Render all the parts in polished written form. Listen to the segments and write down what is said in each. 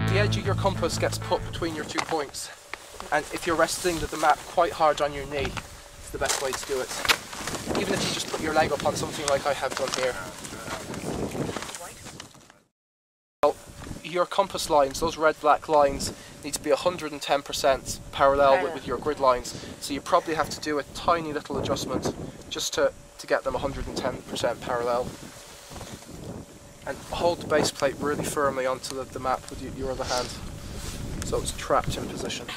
The edge of your compass gets put between your 2 points, and if you're resting the map quite hard on your knee, it's the best way to do it. Even if you just put your leg up on something like I have done here. Well, your compass lines, those red-black lines, need to be 110% parallel with your grid lines, so you probably have to do a tiny little adjustment just to get them 110% parallel. And hold the base plate really firmly onto the map with your other hand, so it's trapped in position.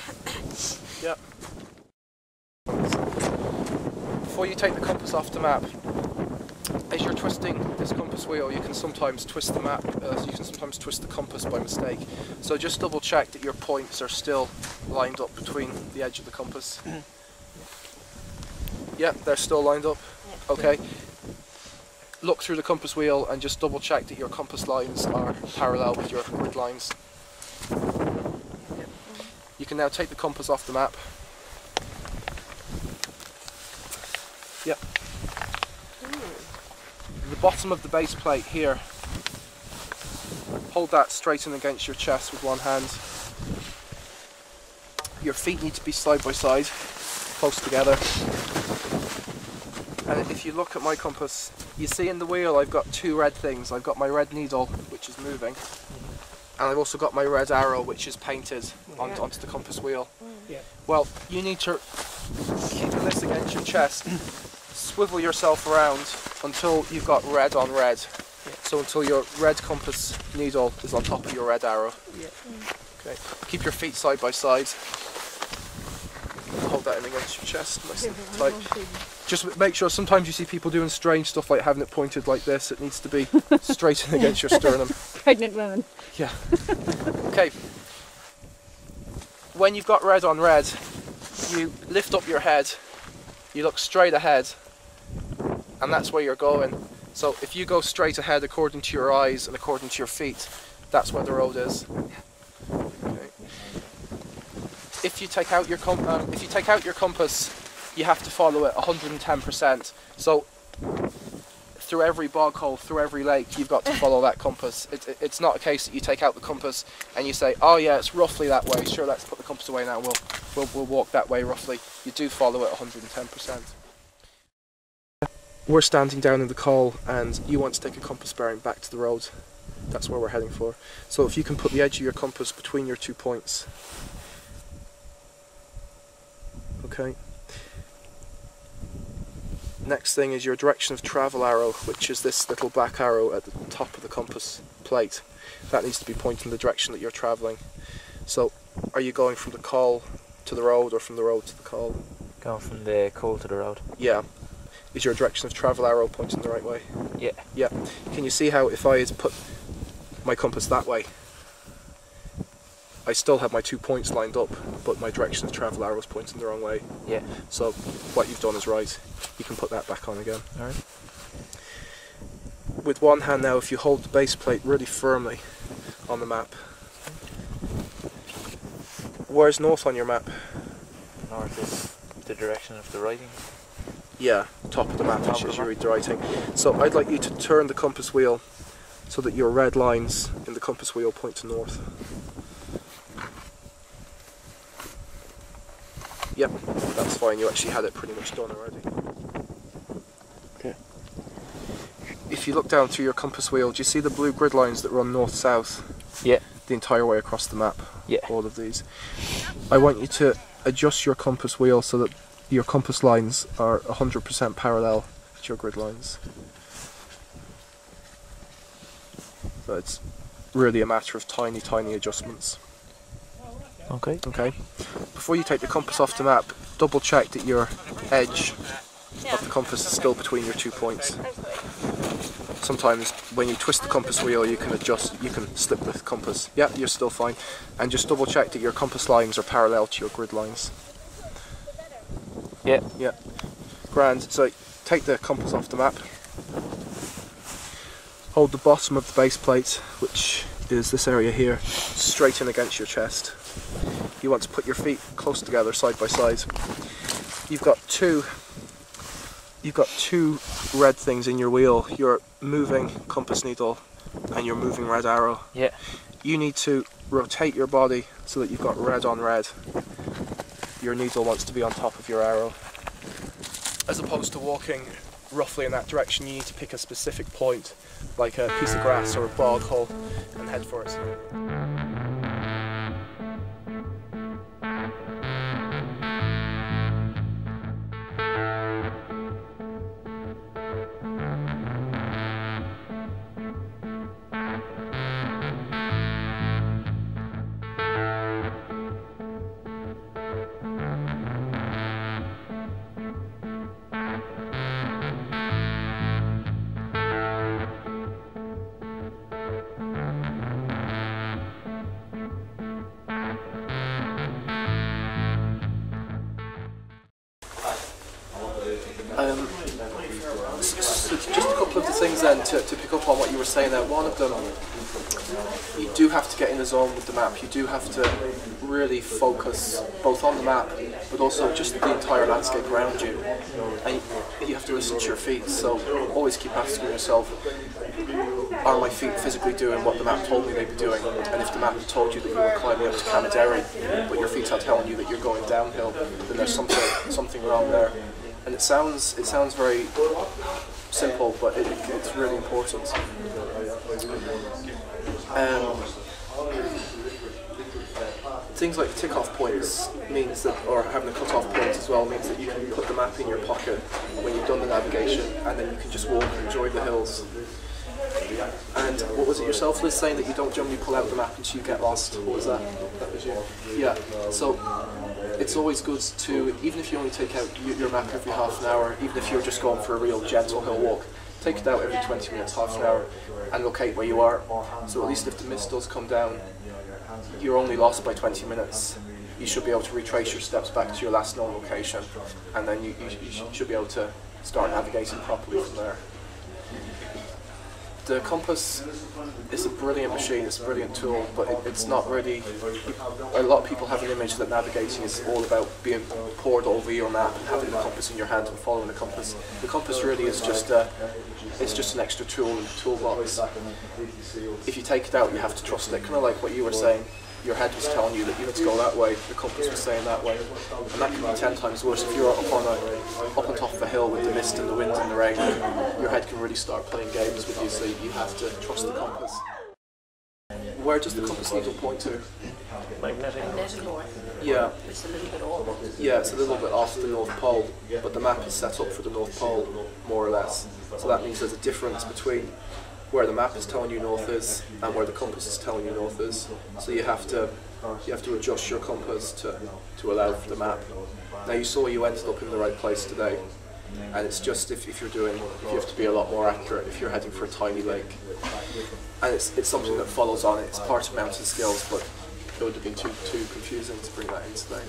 Yep. Before you take the compass off the map, as you're twisting this compass wheel, you can sometimes twist the map, you can sometimes twist the compass by mistake. So just double check that your points are still lined up between the edge of the compass. Yep, they're still lined up. Okay. Look through the compass wheel and just double check that your compass lines are parallel with your grid lines. You can now take the compass off the map. Yep. The bottom of the base plate here, hold that straight in against your chest with one hand. Your feet need to be side by side, close together. And if you look at my compass, you see in the wheel I've got two red things. I've got my red needle, which is moving, and I've also got my red arrow, which is painted onto the compass wheel. Well, you need to keep this against your chest, swivel yourself around until you've got red on red. So until your red compass needle is on top of your red arrow. Okay. Keep your feet side by side. Hold that in against your chest, nice and tight. Just make sure, sometimes you see people doing strange stuff like having it pointed like this. It needs to be straight in against your sternum. Pregnant women. Yeah. Okay. When you've got red on red, you lift up your head, you look straight ahead, and that's where you're going. So if you go straight ahead according to your eyes and according to your feet, that's where the road is. Okay. If you take out your compass, you have to follow it 110%. So through every bog hole, through every lake, you've got to follow that compass. It's not a case that you take out the compass and you say, oh yeah, it's roughly that way. Sure, let's put the compass away now. We'll walk that way roughly. You do follow it 110%. We're standing down in the col and you want to take a compass bearing back to the road. That's where we're heading for. So if you can put the edge of your compass between your 2 points. Okay. Next thing is your direction of travel arrow, which is this little black arrow at the top of the compass plate. That needs to be pointing the direction that you're travelling. So, are you going from the col to the road or from the road to the col? Going from the col to the road. Yeah. Is your direction of travel arrow pointing the right way? Yeah. Yeah. Can you see how if I had put my compass that way, I still have my 2 points lined up, but my direction of travel arrow is pointing the wrong way? Yeah. So what you've done is right. You can put that back on again. Alright. With one hand now, if you hold the base plate really firmly on the map. Where's north on your map? North is the direction of the writing. Yeah, top of the map as you read the writing. So I'd like you to turn the compass wheel so that your red lines in the compass wheel point to north. Yep, that's fine. You actually had it pretty much done already. Okay. If you look down through your compass wheel, do you see the blue grid lines that run north-south? Yeah. The entire way across the map? Yeah. All of these. I want you to adjust your compass wheel so that your compass lines are 100% parallel with your grid lines. So it's really a matter of tiny, tiny adjustments. Okay. Okay. Before you take the compass off the map, double check that your edge of the compass is still between your 2 points. Sometimes when you twist the compass wheel you can slip the compass. Yeah, you're still fine. And just double check that your compass lines are parallel to your grid lines. Yeah. Yeah. Grand. So take the compass off the map. Hold the bottom of the base plate, which is this area here, straight in against your chest. You want to put your feet close together, side by side. You've got two red things in your wheel. Your moving compass needle and your moving red arrow. Yeah. you need to rotate your body so that you've got red on red. Your needle wants to be on top of your arrow. As opposed to walking roughly in that direction, you need to pick a specific point, like a piece of grass or a bog hole, and head for it. So just a couple of the things then to pick up on what you were saying there. One of them, you do have to get in the zone with the map. You do have to really focus both on the map but also just the entire landscape around you. And you have to listen to your feet, so always keep asking yourself, are my feet physically doing what the map told me they'd be doing? And if the map had told you that you were climbing up to Kingerlee, but your feet are telling you that you're going downhill, then there's something wrong there. And it sounds very simple, but it's really important. Things like tick-off points means that, or having a cut-off point as well, means that you can put the map in your pocket when you've done the navigation, and then you can just walk and enjoy the hills. And what was it yourself, Liz, saying that you don't generally pull out the map until you get lost? What was that? That was you. Yeah. So it's always good to, even if you only take out your map every half an hour, even if you're just going for a real gentle hill walk, take it out every 20 minutes, half an hour, and locate where you are. So at least if the mist does come down, you're only lost by 20 minutes. You should be able to retrace your steps back to your last known location, and then you should be able to start navigating properly from there. The compass is a brilliant machine, it's a brilliant tool, but it's not really, a lot of people have an image that navigating is all about being poured over your map and having the compass in your hand and following the compass. The compass really is just an extra tool in the toolbox. If you take it out, you have to trust it, kind of like what you were saying. Your head was telling you that you had to go that way, the compass was saying that way. And that can be 10 times worse. If you're up on top of a hill with the mist and the wind and the rain, your head can really start playing games with you, so you have to trust the compass. Where does the compass needle point to? Magnetic north. Yeah. It's a little bit off. Yeah, it's a little bit off the North Pole, but the map is set up for the North Pole, more or less. So that means there's a difference between where the map is telling you north is and where the compass is telling you north is. So you have to adjust your compass to allow for the map. Now you saw you ended up in the right place today, and it's just if you have to be a lot more accurate if you're heading for a tiny lake. And it's something that follows on it. It's part of mountain skills, but it would have been too confusing to bring that in today.